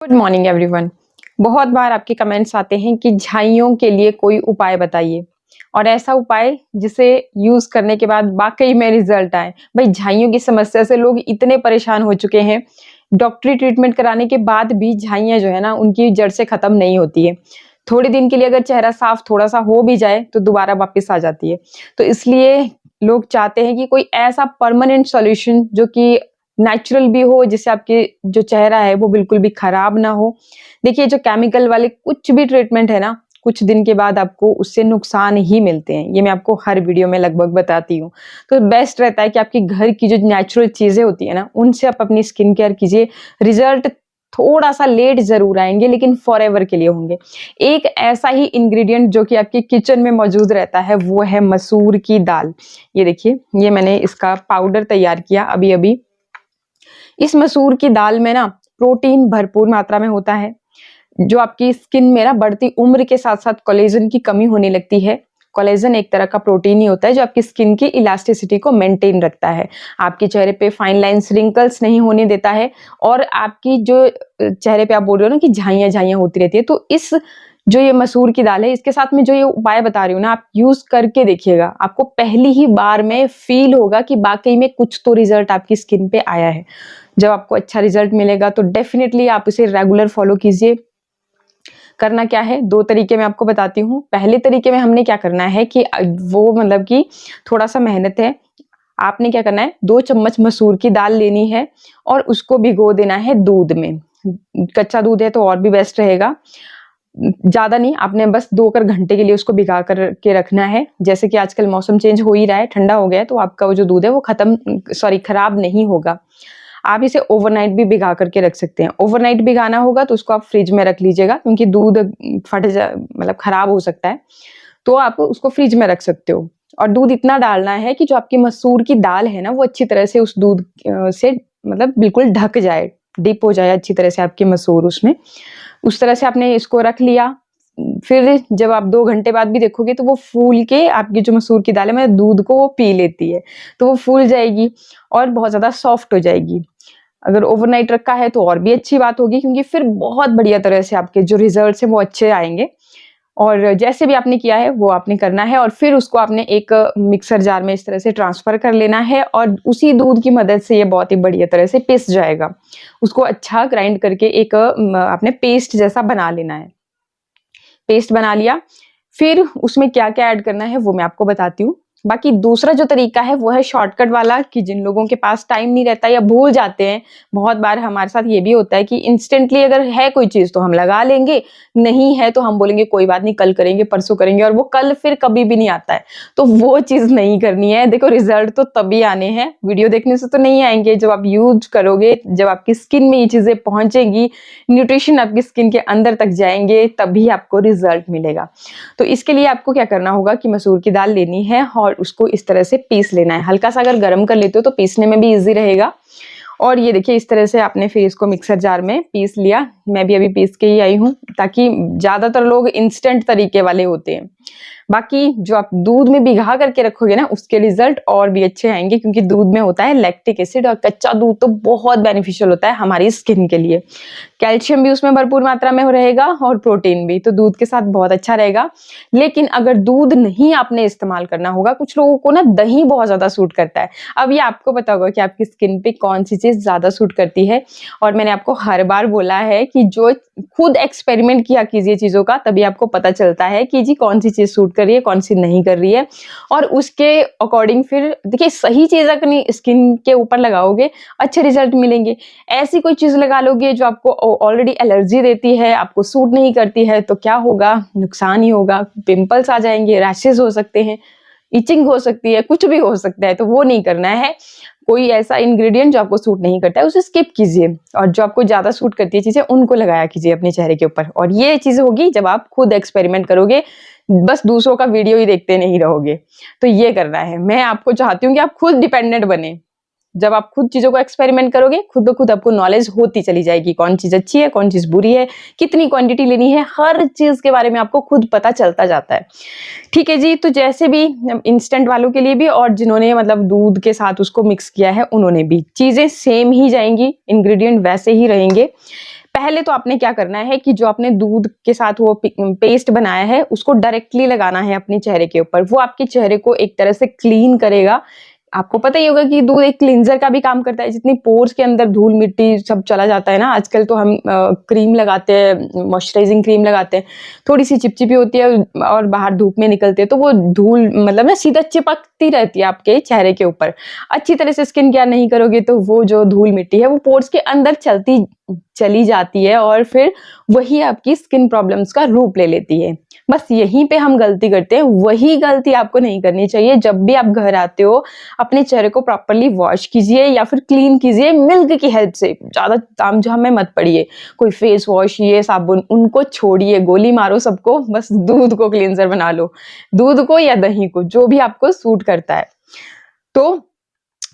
Good morning everyone. बहुत बार आपके comments आते हैं कि झाइयों के लिए कोई उपाय बताइए और ऐसा उपाय जिसे यूज करने के बाद वाकई में रिजल्ट आए। भाई झाइयों की समस्या से लोग इतने परेशान हो चुके हैं, डॉक्टरी ट्रीटमेंट कराने के बाद भी झाइयाँ जो है ना उनकी जड़ से खत्म नहीं होती है। थोड़े दिन के लिए अगर चेहरा साफ थोड़ा सा हो भी जाए तो दोबारा वापस आ जाती है। तो इसलिए लोग चाहते हैं कि कोई ऐसा परमानेंट सॉल्यूशन जो कि नेचुरल भी हो, जिससे आपके जो चेहरा है वो बिल्कुल भी खराब ना हो। देखिए जो केमिकल वाले कुछ भी ट्रीटमेंट है ना, कुछ दिन के बाद आपको उससे नुकसान ही मिलते हैं। ये मैं आपको हर वीडियो में लगभग बताती हूँ। तो बेस्ट रहता है कि आपके घर की जो नेचुरल चीजें होती है ना, उनसे आप अपनी स्किन केयर कीजिए। रिजल्ट थोड़ा सा लेट जरूर आएंगे लेकिन फॉरएवर के लिए होंगे। एक ऐसा ही इंग्रेडिएंट जो कि आपके किचन में मौजूद रहता है वो है मसूर की दाल। ये देखिए, ये मैंने इसका पाउडर तैयार किया अभी अभी। इस मसूर की दाल में ना प्रोटीन भरपूर मात्रा में होता है, जो आपकी स्किन में ना बढ़ती उम्र के साथ साथ कोलेजन की कमी होने लगती है। कोलेजन एक तरह का प्रोटीन ही होता है जो आपकी स्किन की इलास्टिसिटी को मेंटेन रखता है, आपके चेहरे पे फाइन लाइंस रिंकल्स नहीं होने देता है, और आपकी जो चेहरे पे आप बोल रहे हो ना कि झाइयां झाइयां होती रहती है, तो इस जो ये मसूर की दाल है इसके साथ में जो ये उपाय बता रही हूँ ना, आप यूज करके देखिएगा। आपको पहली ही बार में फील होगा कि वाकई में कुछ तो रिजल्ट आपकी स्किन पे आया है। जब आपको अच्छा रिजल्ट मिलेगा तो डेफिनेटली आप इसे रेगुलर फॉलो कीजिए। करना क्या है, दो तरीके मैं आपको बताती हूँ। पहले तरीके में हमने क्या करना है कि वो मतलब कि थोड़ा सा मेहनत है। आपने क्या करना है, 2 चम्मच मसूर की दाल लेनी है और उसको भिगो देना है दूध में। कच्चा दूध है तो और भी बेस्ट रहेगा। ज्यादा नहीं, आपने बस 2 घंटे के लिए उसको भिगा कर के रखना है। जैसे कि आजकल मौसम चेंज हो ही रहा है, ठंडा हो गया है, तो आपका वो जो दूध है वो खराब नहीं होगा। आप इसे ओवरनाइट भी भिगा करके रख सकते हैं। ओवरनाइट भिगाना होगा तो उसको आप फ्रिज में रख लीजिएगा, क्योंकि दूध मतलब खराब हो सकता है, तो आप उसको फ्रिज में रख सकते हो। और दूध इतना डालना है कि जो आपकी मसूर की दाल है ना वो अच्छी तरह से उस दूध से मतलब बिल्कुल ढक जाए, डिप हो जाए अच्छी तरह से आपकी मसूर उसमें। उस तरह से आपने इसको रख लिया। फिर जब आप 2 घंटे बाद भी देखोगे तो वो फूल के आपकी जो मसूर की दाल है मतलब दूध को वो पी लेती है, तो वो फूल जाएगी और बहुत ज्यादा सॉफ्ट हो जाएगी। अगर ओवरनाइट रखा है तो और भी अच्छी बात होगी, क्योंकि फिर बहुत बढ़िया तरह से आपके जो रिजल्ट्स हैं वो अच्छे आएंगे। और जैसे भी आपने किया है वो आपने करना है, और फिर उसको आपने एक मिक्सर जार में इस तरह से ट्रांसफर कर लेना है, और उसी दूध की मदद से ये बहुत ही बढ़िया तरह से पिस जाएगा। उसको अच्छा ग्राइंड करके एक आपने पेस्ट जैसा बना लेना है। पेस्ट बना लिया, फिर उसमें क्या क्या ऐड करना है वो मैं आपको बताती हूँ। बाकी दूसरा जो तरीका है वो है शॉर्टकट वाला, कि जिन लोगों के पास टाइम नहीं रहता या भूल जाते हैं। बहुत बार हमारे साथ ये भी होता है कि इंस्टेंटली अगर है कोई चीज तो हम लगा लेंगे, नहीं है तो हम बोलेंगे कोई बात नहीं, कल करेंगे, परसों करेंगे, और वो कल फिर कभी भी नहीं आता है। तो वो चीज नहीं करनी है। देखो रिजल्ट तो तभी आने हैं, वीडियो देखने से तो नहीं आएंगे। जब आप यूज करोगे, जब आपकी स्किन में ये चीजें पहुंचेंगी, न्यूट्रिशन आपकी स्किन के अंदर तक जाएंगे, तभी आपको रिजल्ट मिलेगा। तो इसके लिए आपको क्या करना होगा कि मसूर की दाल लेनी है और उसको इस तरह से पीस लेना है। हल्का सा अगर गर्म कर लेते हो तो पीसने में भी इजी रहेगा। और ये देखिए इस तरह से आपने फिर इसको मिक्सर जार में पीस लिया। मैं भी अभी पीस के ही आई हूँ, ताकि ज्यादातर लोग इंस्टेंट तरीके वाले होते हैं। बाकी जो आप दूध में भिगा करके रखोगे ना, उसके रिजल्ट और भी अच्छे आएंगे, क्योंकि दूध में होता है लैक्टिक एसिड, और कच्चा दूध तो बहुत बेनिफिशियल होता है हमारी स्किन के लिए। कैल्शियम भी उसमें भरपूर मात्रा में रहेगा और प्रोटीन भी, तो दूध के साथ बहुत अच्छा रहेगा। लेकिन अगर दूध नहीं आपने इस्तेमाल करना होगा, कुछ लोगों को ना दही बहुत ज्यादा सूट करता है। अब ये आपको पता होगा कि आपकी स्किन पे कौन सी चीज ज्यादा सूट करती है। और मैंने आपको हर बार बोला है कि जो खुद एक्सपेरिमेंट किया कीजिए चीजों का, तभी आपको पता चलता है कि जी कौन सी चीज सूट कर रही है, कौन सी नहीं कर रही है। और उसके अकॉर्डिंग फिर देखिए, सही चीज अपनी स्किन के ऊपर लगाओगे अच्छे रिजल्ट मिलेंगे। ऐसी कोई चीज लगा लोगे जो आपको ऑलरेडी एलर्जी देती है, आपको सूट नहीं करती है, तो क्या होगा, नुकसान ही होगा। पिंपल्स आ जाएंगे, रैशेज हो सकते हैं, इचिंग हो सकती है, कुछ भी हो सकता है। तो वो नहीं करना है। कोई ऐसा इंग्रेडिएंट जो आपको सूट नहीं करता है उसे स्किप कीजिए, और जो आपको ज्यादा सूट करती है चीजें उनको लगाया कीजिए अपने चेहरे के ऊपर। और ये चीज होगी जब आप खुद एक्सपेरिमेंट करोगे, बस दूसरों का वीडियो ही देखते नहीं रहोगे। तो ये करना है। मैं आपको चाहती हूँ कि आप खुद डिपेंडेंट बने। जब आप खुद चीजों को एक्सपेरिमेंट करोगे, खुद ब खुद आपको नॉलेज होती चली जाएगी, कौन चीज अच्छी है, कौन चीज बुरी है, कितनी क्वांटिटी लेनी है, हर चीज के बारे में आपको खुद पता चलता जाता है। ठीक है जी। तो जैसे भी इंस्टेंट वालों के लिए भी, और जिन्होंने मतलब दूध के साथ उसको मिक्स किया है उन्होंने भी, चीजें सेम ही जाएंगी, इंग्रेडिएंट वैसे ही रहेंगे। पहले तो आपने क्या करना है कि जो आपने दूध के साथ वो पेस्ट बनाया है उसको डायरेक्टली लगाना है अपने चेहरे के ऊपर। वो आपके चेहरे को एक तरह से क्लीन करेगा। आपको पता ही होगा कि दूध एक क्लींजर का भी काम करता है। जितनी पोर्स के अंदर धूल मिट्टी सब चला जाता है ना, आजकल तो हम क्रीम लगाते हैं, मॉइस्चराइजिंग क्रीम लगाते हैं, थोड़ी सी चिपचिपी होती है और बाहर धूप में निकलते हैं तो वो धूल मतलब ना सीधा चिपकती रहती है आपके चेहरे के ऊपर। अच्छी तरह से स्किन केयर नहीं करोगे तो वो जो धूल मिट्टी है वो पोर्स के अंदर चली जाती है और फिर वही आपकी स्किन प्रॉब्लम्स का रूप ले लेती है। बस यहीं पे हम गलती करते हैं, वही गलती आपको नहीं करनी चाहिए। जब भी आप घर आते हो अपने चेहरे को प्रॉपरली वॉश कीजिए या फिर क्लीन कीजिए मिल्क की हेल्प से। ज्यादा तामझाम में मत पड़िए, कोई फेस वॉश ये साबुन उनको छोड़िए, गोली मारो सबको, बस दूध को क्लींजर बना लो, दूध को या दही को, जो भी आपको सूट करता है। तो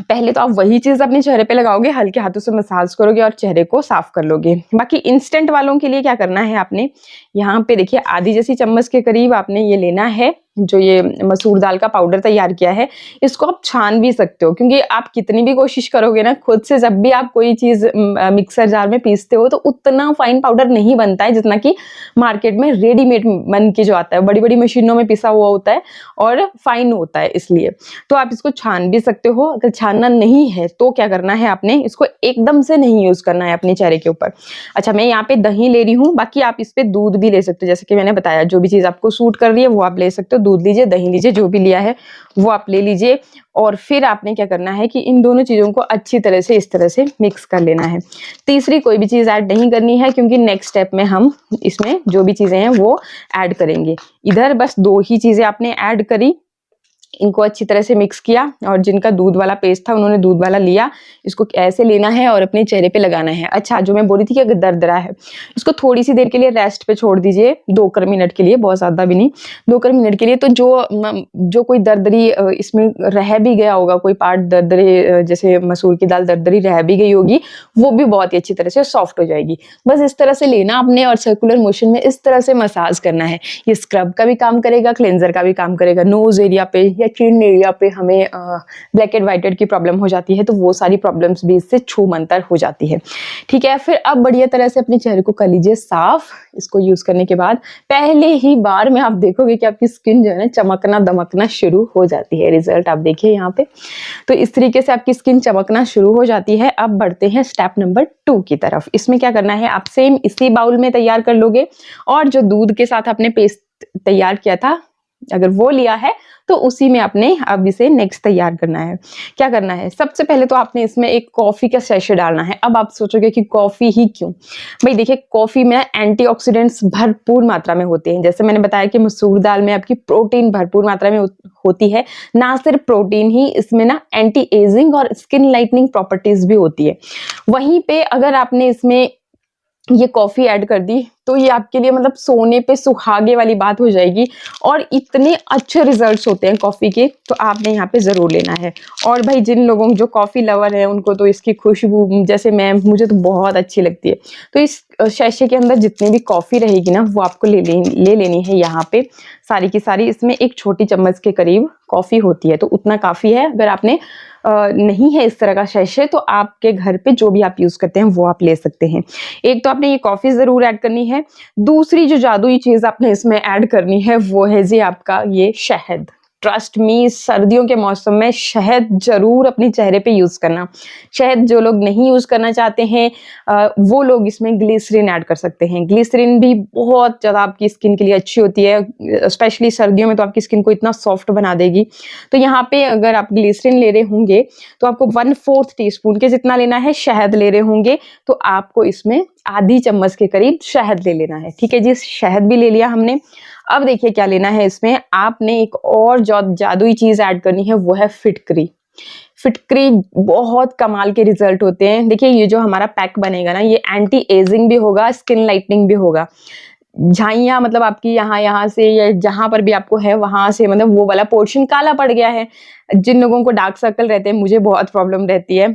पहले तो आप वही चीज अपने चेहरे पे लगाओगे, हल्के हाथों से मसाज करोगे और चेहरे को साफ कर लोगे। बाकी इंस्टेंट वालों के लिए क्या करना है, आपने यहाँ पे देखिए आधी जैसी चम्मच के करीब आपने ये लेना है, जो ये मसूर दाल का पाउडर तैयार किया है। इसको आप छान भी सकते हो, क्योंकि आप कितनी भी कोशिश करोगे ना खुद से, जब भी आप कोई चीज मिक्सर जार में पीसते हो तो उतना फाइन पाउडर नहीं बनता है जितना कि मार्केट में रेडीमेड बन के जो आता है, बड़ी बड़ी मशीनों में पिसा हुआ होता है और फाइन होता है। इसलिए तो आप इसको छान भी सकते हो। अगर छानना नहीं है तो क्या करना है, आपने इसको एकदम से नहीं यूज करना है अपने चेहरे के ऊपर। अच्छा, मैं यहाँ पे दही ले रही हूँ, बाकी आप इस पे दूध भी ले सकते हो। जैसे कि मैंने बताया, जो भी चीज आपको सूट कर रही है वो आप ले सकते हो। दूध लीजिए, दही लीजिए, जो भी लिया है वो आप ले लीजिए। और फिर आपने क्या करना है कि इन दोनों चीजों को अच्छी तरह से इस तरह से मिक्स कर लेना है। तीसरी कोई भी चीज ऐड नहीं करनी है, क्योंकि नेक्स्ट स्टेप में हम इसमें जो भी चीजें हैं वो ऐड करेंगे। इधर बस 2 ही चीजें आपने ऐड करी, इनको अच्छी तरह से मिक्स किया, और जिनका दूध वाला पेस्ट था उन्होंने दूध वाला लिया। इसको ऐसे लेना है और अपने चेहरे पे लगाना है। अच्छा, जो मैं बोल रही थी कि अगर दरदरा है, इसको थोड़ी सी देर के लिए रेस्ट पे छोड़ दीजिए, 2 मिनट के लिए, बहुत ज्यादा भी नहीं, 2 मिनट के लिए। तो जो कोई दरदरी इसमें रह भी गया होगा, कोई पार्ट दरदरे, जैसे मसूर की दाल दरदरी रह भी गई होगी, वो भी बहुत ही अच्छी तरह से सॉफ्ट हो जाएगी। बस इस तरह से लेना आपने और सर्कुलर मोशन में इस तरह से मसाज करना है। ये स्क्रब का भी काम करेगा, क्लेंजर का भी काम करेगा। नोज एरिया पे या चिन एरिया पे हमें ब्लैक एंड व्हाइट की प्रॉब्लम हो जाती है, तो वो सारी प्रॉब्लम्स भी इससे छू मंतर हो जाती है। ठीक है, फिर अब बढ़िया तरह से अपने चेहरे को कर लीजिए साफ। इसको यूज करने के बाद पहले ही बार में आप देखोगे कि आपकी स्किन जो है ना चमकना दमकना शुरू हो जाती है। रिजल्ट आप देखिए यहाँ पे, तो इस तरीके से आपकी स्किन चमकना शुरू हो जाती है। अब बढ़ते हैं स्टेप नंबर 2 की तरफ। इसमें क्या करना है, आप सेम इसी बाउल में तैयार कर लोगे, और जो दूध के साथ आपने पेस्ट तैयार किया था, अगर वो लिया है तो उसी में आपने अब इसे नेक्स्ट तैयार करना है। क्या करना है, सबसे पहले तो आपने इसमें एक कॉफी का सैशे डालना है। अब आप सोचोगे कि कॉफी ही क्यों? भाई देखिए, कॉफी में एंटीऑक्सीडेंट्स भरपूर मात्रा में होते हैं। जैसे मैंने बताया कि मसूर दाल में आपकी प्रोटीन भरपूर मात्रा में होती है। ना सिर्फ प्रोटीन ही, इसमें ना एंटी एजिंग और स्किन लाइटनिंग प्रॉपर्टीज भी होती है। वहीं पे अगर आपने इसमें ये कॉफी ऐड कर दी तो ये आपके लिए मतलब सोने पे सुहागे वाली बात हो जाएगी, और इतने अच्छे रिजल्ट्स होते हैं कॉफी के, तो आपने यहाँ पे जरूर लेना है। और भाई जिन लोगों जो कॉफी लवर है उनको तो इसकी खुशबू, जैसे मुझे तो बहुत अच्छी लगती है। तो इस शैशे के अंदर जितनी भी कॉफी रहेगी ना वो आपको ले लेनी है यहाँ पे सारी की सारी। इसमें 1 छोटी चम्मच के करीब कॉफी होती है, तो उतना काफी है। अगर आपने नहीं है इस तरह का शैशे, तो आपके घर पे जो भी आप यूज करते हैं वो आप ले सकते हैं। एक तो आपने ये कॉफी जरूर ऐड करनी है। दूसरी जो जादुई चीज आपने इसमें ऐड करनी है वो है जी आपका ये शहद। ट्रस्ट मी, सर्दियों के मौसम में शहद जरूर अपने चेहरे पे यूज करना। शहद जो लोग नहीं यूज करना चाहते हैं वो लोग इसमें ग्लिसरीन ऐड कर सकते हैं। ग्लिसरीन भी बहुत ज्यादा आपकी स्किन के लिए अच्छी होती है, स्पेशली सर्दियों में तो आपकी स्किन को इतना सॉफ्ट बना देगी। तो यहाँ पे अगर आप ग्लिसरीन ले रहे होंगे तो आपको 1/4 टीस्पून के जितना लेना है। शहद ले रहे होंगे तो आपको इसमें आधी चम्मच के करीब शहद ले लेना है। ठीक है जी, शहद भी ले लिया हमने। अब देखिए क्या लेना है इसमें, आपने एक और जादुई चीज ऐड करनी है, वो है फिटकरी। फिटकरी बहुत कमाल के रिजल्ट होते हैं। देखिए ये जो हमारा पैक बनेगा ना, ये एंटी एजिंग भी होगा, स्किन लाइटनिंग भी होगा। झाइयाँ मतलब आपकी यहाँ से या जहां पर भी आपको है वहां से मतलब वो वाला पोर्शन काला पड़ गया है, जिन लोगों को डार्क सर्कल रहते हैं, मुझे बहुत प्रॉब्लम रहती है।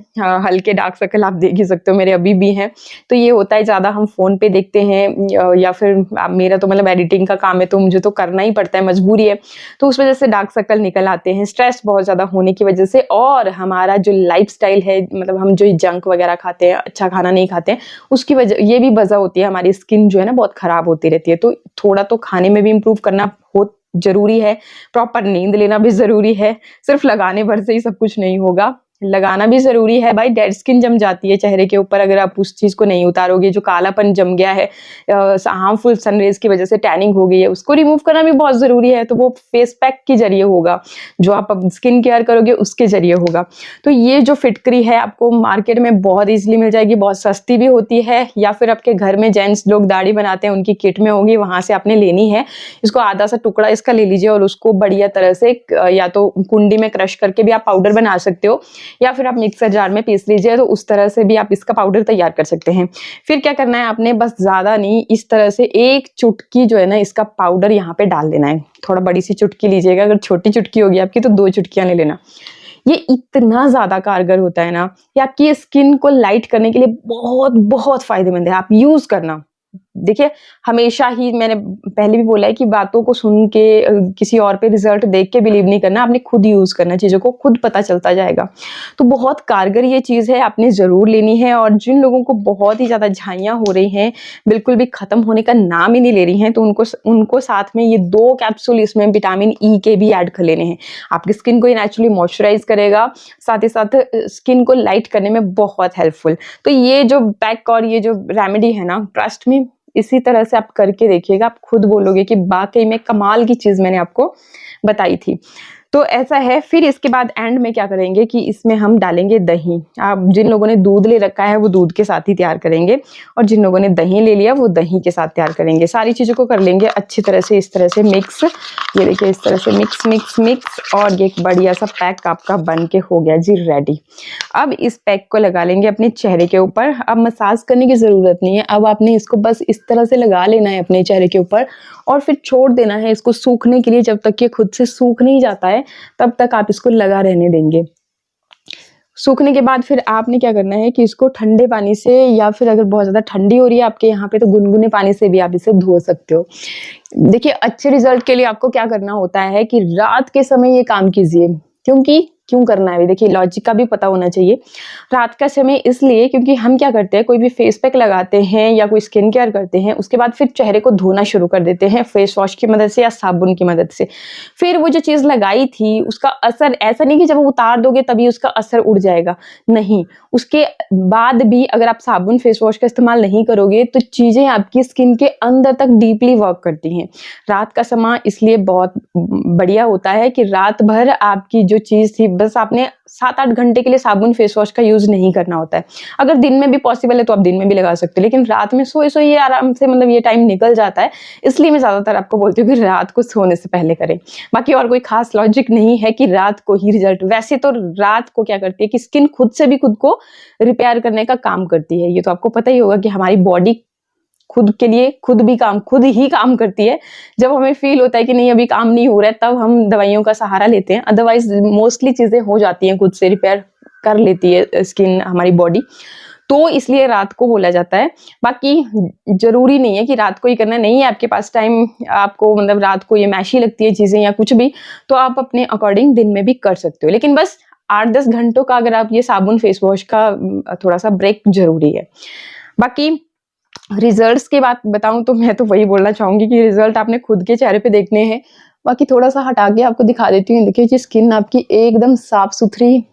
हल्के डार्क सर्कल आप देख ही सकते हो, मेरे अभी भी हैं। तो ये होता है ज़्यादा हम फ़ोन पे देखते हैं या फिर मेरा तो मतलब एडिटिंग का काम है, तो मुझे तो करना ही पड़ता है, मजबूरी है। तो उस वज़ह से डार्क सर्कल निकल आते हैं, स्ट्रेस बहुत ज़्यादा होने की वज़ह से, और हमारा जो लाइफ़स्टाइल है, मतलब हम जो जंक वगैरह खाते हैं, अच्छा खाना नहीं खाते हैं, उसकी वजह, ये भी वजह होती है। हमारी स्किन जो है ना बहुत ख़राब होती रहती है। तो थोड़ा तो खाने में भी इम्प्रूव करना हो ज़रूरी है, प्रॉपर नींद लेना भी ज़रूरी है, सिर्फ़ लगाने भर से ही सब कुछ नहीं होगा, लगाना भी ज़रूरी है भाई। डेड स्किन जम जाती है चेहरे के ऊपर अगर आप उस चीज़ को नहीं उतारोगे, जो कालापन जम गया है हार्मफुल सनरेज़ की वज़ह से टैनिंग हो गई है, उसको रिमूव करना भी बहुत ज़रूरी है। तो वो फेस पैक के ज़रिए होगा, जो आप अब स्किन केयर करोगे उसके ज़रिए होगा। तो ये जो फिटकरी है आपको मार्केट में बहुत ईज़िली मिल जाएगी, बहुत सस्ती भी होती है, या फिर आपके घर में जेंट्स लोग दाढ़ी बनाते हैं, उनकी किट में होगी, वहाँ से आपने लेनी है। इसको आधा सा टुकड़ा इसका ले लीजिए और उसको बढ़िया तरह से या तो कुंडी में क्रश करके भी आप पाउडर बना सकते हो, या फिर आप मिक्सर जार में पीस लीजिए, तो उस तरह से भी आप इसका पाउडर तैयार कर सकते हैं। फिर क्या करना है आपने, बस ज़्यादा नहीं, इस तरह से एक चुटकी जो है ना इसका पाउडर यहाँ पे डाल देना है। थोड़ा बड़ी सी चुटकी लीजिएगा, अगर छोटी चुटकी होगी आपकी तो 2 चुटकियाँ ले लेना। ये इतना ज़्यादा कारगर होता है ना, ये आपकी स्किन को लाइट करने के लिए बहुत बहुत फायदेमंद है, आप यूज़ करना। देखिए, हमेशा ही मैंने पहले भी बोला है कि बातों को सुन के किसी और पे रिजल्ट देख के बिलीव नहीं करना, आपने खुद यूज़ करना, चीज़ों को खुद पता चलता जाएगा। तो बहुत कारगर ये चीज़ है, आपने ज़रूर लेनी है। और जिन लोगों को बहुत ही ज़्यादा झाइयाँ हो रही हैं, बिल्कुल भी ख़त्म होने का नाम ही नहीं ले रही हैं, तो उनको साथ में ये 2 कैप्सूल इसमें विटामिन ई के भी ऐड कर लेने हैं। आपकी स्किन को ये नेचुरली मॉइस्चराइज़ करेगा, साथ ही साथ स्किन को लाइट करने में बहुत हेल्पफुल। तो ये जो पैक और ये जो रेमेडी है ना, ट्रस्ट मी, इसी तरह से आप करके देखिएगा, आप खुद बोलोगे कि वाक़ई में कमाल की चीज़ मैंने आपको बताई थी। तो ऐसा है। फिर इसके बाद एंड में क्या करेंगे कि इसमें हम डालेंगे दही। आप जिन लोगों ने दूध ले रखा है वो दूध के साथ ही तैयार करेंगे, और जिन लोगों ने दही ले लिया वो दही के साथ तैयार करेंगे। सारी चीज़ों को कर लेंगे अच्छी तरह से, इस तरह से मिक्स। ये देखिए, इस तरह से मिक्स मिक्स मिक्स, और ये एक बढ़िया सा पैक आपका बन के हो गया जी रेडी। अब इस पैक को लगा लेंगे अपने चेहरे के ऊपर। अब मसाज करने की ज़रूरत नहीं है, अब आपने इसको बस इस तरह से लगा लेना है अपने चेहरे के ऊपर, और फिर छोड़ देना है इसको सूखने के लिए। जब तक ये खुद से सूख नहीं जाता है तब तक आप इसको लगा रहने देंगे। सूखने के बाद फिर आपने क्या करना है कि इसको ठंडे पानी से, या फिर अगर बहुत ज़्यादा ठंडी हो रही है आपके यहाँ पे, तो गुनगुने पानी से भी आप इसे धो सकते हो। देखिए, अच्छे रिजल्ट के लिए आपको क्या करना होता है कि रात के समय ये काम कीजिए। क्यों करना है, देखिए लॉजिक का भी पता होना चाहिए। रात का समय इसलिए क्योंकि हम क्या करते हैं, कोई भी फेस पैक लगाते हैं या कोई स्किन केयर करते हैं, उसके बाद फिर चेहरे को धोना शुरू कर देते हैं फेस वॉश की मदद से या साबुन की मदद से। फिर वो जो चीज़ लगाई थी उसका असर, ऐसा नहीं कि जब उतार दोगे तभी उसका असर उड़ जाएगा, नहीं। उसके बाद भी अगर आप साबुन फेस वॉश का इस्तेमाल नहीं करोगे तो चीज़ें आपकी स्किन के अंदर तक डीपली वर्क करती हैं। रात का समय इसलिए बहुत बढ़िया होता है कि रात भर आपकी जो चीज़ थी, बस आपने 7-8 घंटे के लिए साबुन फेस वॉश का यूज़ नहीं करना होता है। अगर दिन में भी पॉसिबल है तो आप दिन में भी लगा सकते हो, लेकिन रात में सोए ये आराम से, मतलब ये टाइम निकल जाता है। इसलिए मैं ज़्यादातर आपको बोलती हूँ कि रात को सोने से पहले करें। बाकी और कोई खास लॉजिक नहीं है कि रात को ही रिजल्ट। वैसे तो रात को क्या करती है कि स्किन खुद से भी खुद को रिपेयर करने का काम करती है। ये तो आपको पता ही होगा कि हमारी बॉडी खुद के लिए खुद ही काम करती है। जब हमें फील होता है कि नहीं अभी काम नहीं हो रहा है, तब हम दवाइयों का सहारा लेते हैं। अदरवाइज मोस्टली चीज़ें हो जाती हैं, खुद से रिपेयर कर लेती है स्किन, हमारी बॉडी। तो इसलिए रात को बोला जाता है। बाकी ज़रूरी नहीं है कि रात को ही करना, नहीं है आपके पास टाइम, आपको मतलब रात को ये मैशी लगती है चीज़ें या कुछ भी, तो आप अपने अकॉर्डिंग दिन में भी कर सकते हो। लेकिन बस 8-10 घंटों का अगर आप ये साबुन फेस वॉश का थोड़ा सा ब्रेक ज़रूरी है। बाकी रिजल्ट्स की बात बताऊं तो मैं तो वही बोलना चाहूंगी कि रिजल्ट आपने खुद के चेहरे पे देखने हैं। बाकी थोड़ा सा हटा के आपको दिखा देती हूँ। देखिए, जी स्किन आपकी एकदम साफ सुथरी